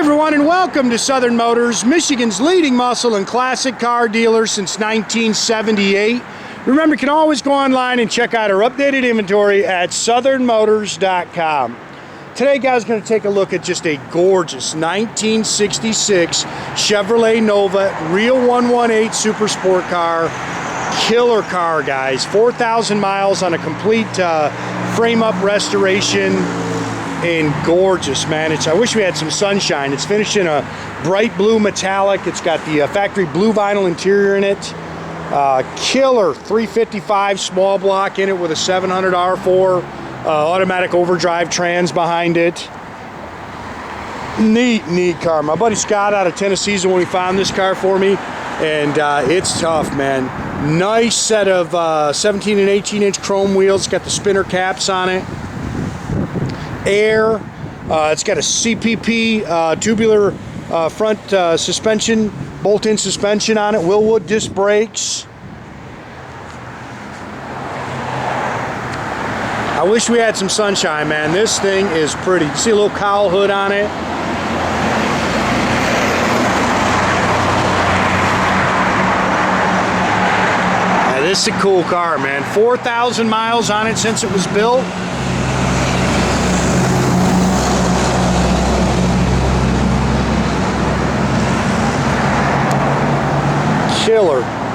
everyone, and welcome to Southern Motors, Michigan's leading muscle and classic car dealer since 1978. Remember, you can always go online and check out our updated inventory at southernmotors.com. Today, guys, going to take a look at just a gorgeous 1966 Chevrolet Nova Real 118 Super Sport car. Killer car, guys. 4,000 miles on a complete frame-up restoration. And gorgeous, man. I wish we had some sunshine. It's finished in a bright blue metallic. It's got the factory blue vinyl interior in it. Killer 355 small block in it with a 700 R4 automatic overdrive trans behind it. Neat car. My buddy Scott out of Tennessee is the one who found this car for me, and it's tough, man. Nice set of 17 and 18 inch chrome wheels. Got the spinner caps on it. Air. It's got a CPP tubular front suspension, bolt-in suspension on it. Wilwood disc brakes. I wish we had some sunshine, man. This thing is pretty. You see a little cowl hood on it. Yeah, this is a cool car, man. 4,000 miles on it since it was built.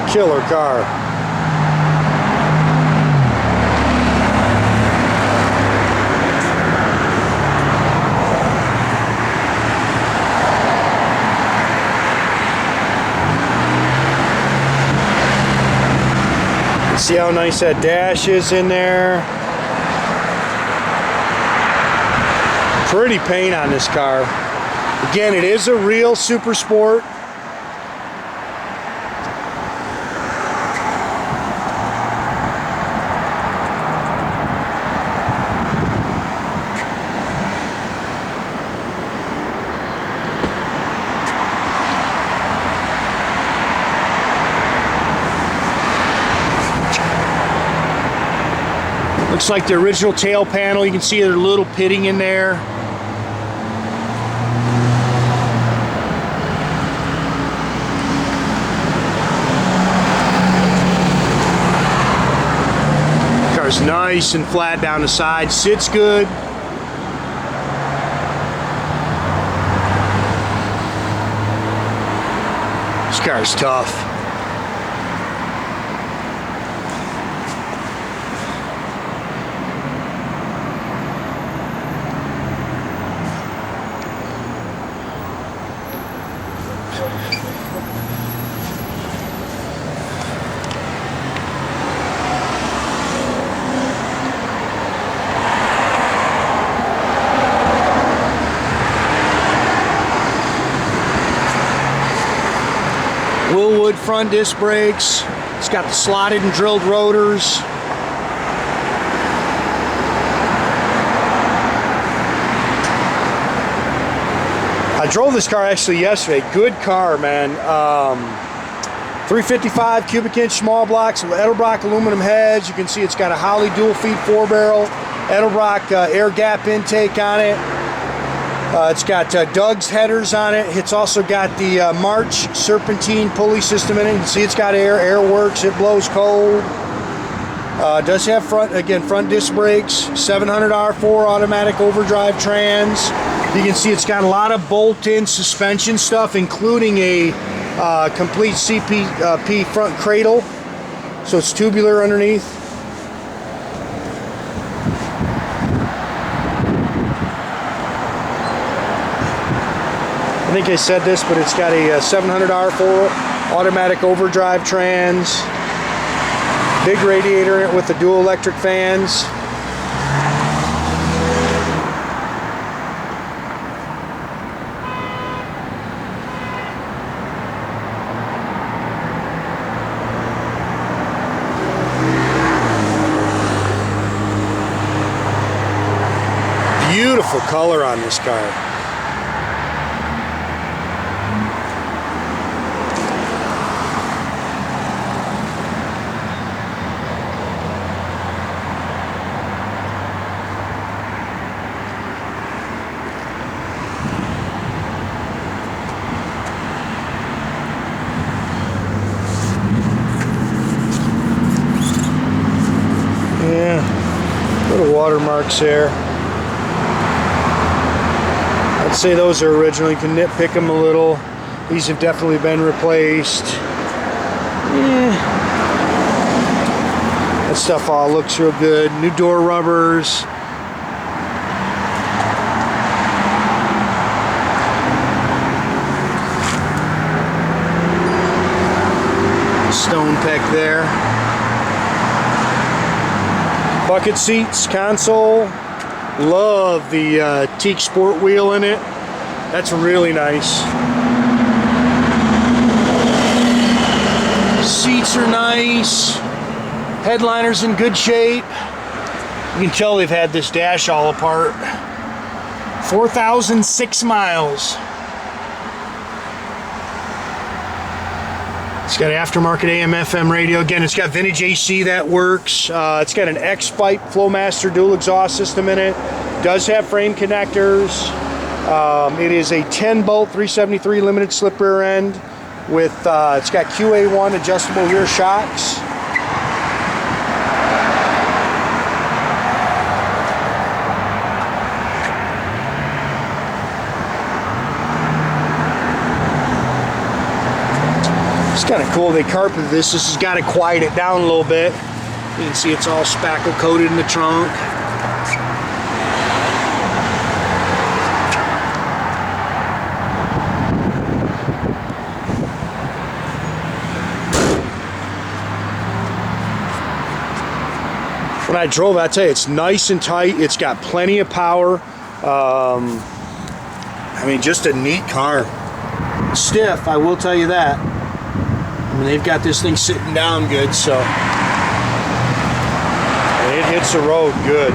Killer car. See how nice that dash is in there. Pretty paint on this car. Again, it is a real super sport. Looks like the original tail panel. You can see there's a little pitting in there. Car's nice and flat down the side. Sits good. This car's tough. Wilwood front disc brakes. It's got the slotted and drilled rotors. I drove this car actually yesterday. Good car, man. 355 cubic inch small blocks with Edelbrock Aluminum heads. You can see it's got a Holley dual feed 4-barrel, Edelbrock air gap intake on it. It's got Doug's headers on it. It's also got the March serpentine pulley system in it. You can see it's got air works. It blows cold. Does have front disc brakes, 700 R4 automatic overdrive trans. You can see it's got a lot of bolt-in suspension stuff, including a complete CPP front cradle. So it's tubular underneath. I think I said this, but it's got a 700 R4 automatic overdrive trans. Big radiator in it with the dual electric fans. Beautiful color on this car. marks there. I'd say those are original. You can nitpick them a little. These have definitely been replaced. That stuff all looks real good. New door rubbers. Stone peck there. Bucket seats, console. Love the teak sport wheel in it. That's really nice. Seats are nice. Headliner's in good shape. You can tell they've had this dash all apart. 4,006 miles. It's got aftermarket AM/FM radio. Again, it's got vintage AC that works. It's got an X-Pipe Flowmaster dual exhaust system in it. Does have frame connectors. It is a 10-bolt 373 limited slip rear end with it's got QA1 adjustable rear shocks. It's kind of cool. They carpeted this. This has got to quiet it down a little bit. You can see it's all spackle coated in the trunk. When I drove it, I tell you, it's nice and tight. It's got plenty of power. I mean, just a neat car. Stiff, I will tell you that. I mean, they've got this thing sitting down good, so it hits the road good.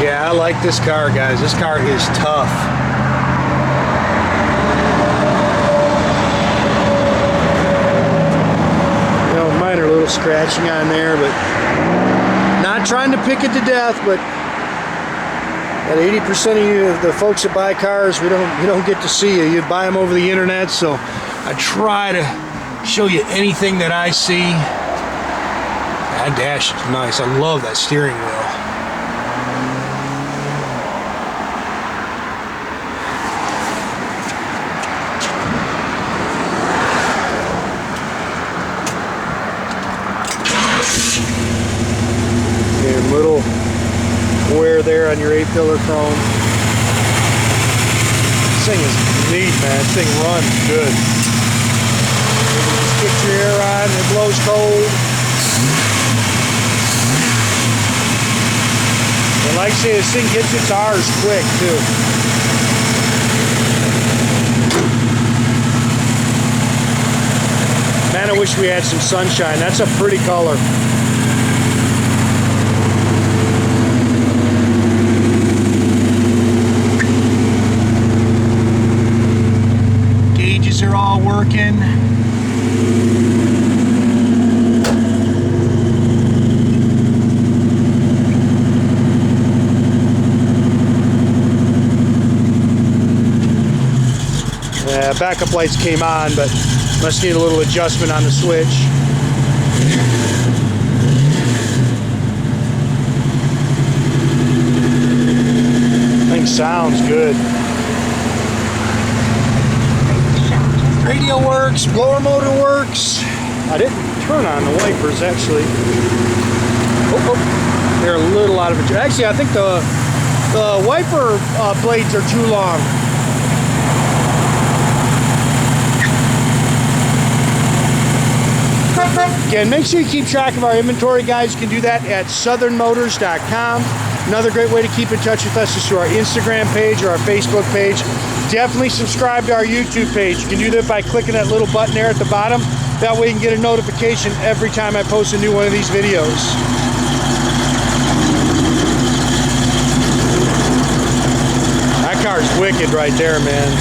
Yeah, I like this car, guys. This car is tough. You know, minor little scratching on there, but not trying to pick it to death, but at 80% of you, the folks that buy cars, you don't get to see you. You buy them over the internet, so I try to show you anything that I see. That dash is nice. I love that steering wheel. Little wear there on your 8-pillar chrome. This thing is neat, man. This thing runs good. Just put your air on, it blows cold. And like I say, this thing gets its R's quick too. Man, I wish we had some sunshine. That's a pretty color. Are all working. Backup lights came on, but must need a little adjustment on the switch. Thing sounds good. Radio works, blower motor works. I didn't turn on the wipers actually. Oh, they're a little out of it. Actually, I think the wiper blades are too long. Again, make sure you keep track of our inventory, guys. You can do that at southernmotors.com. Another great way to keep in touch with us is through our Instagram page or our Facebook page. Definitely subscribe to our YouTube page. You can do that by clicking that little button there at the bottom. That way you can get a notification every time I post a new one of these videos. That car's wicked right there, man.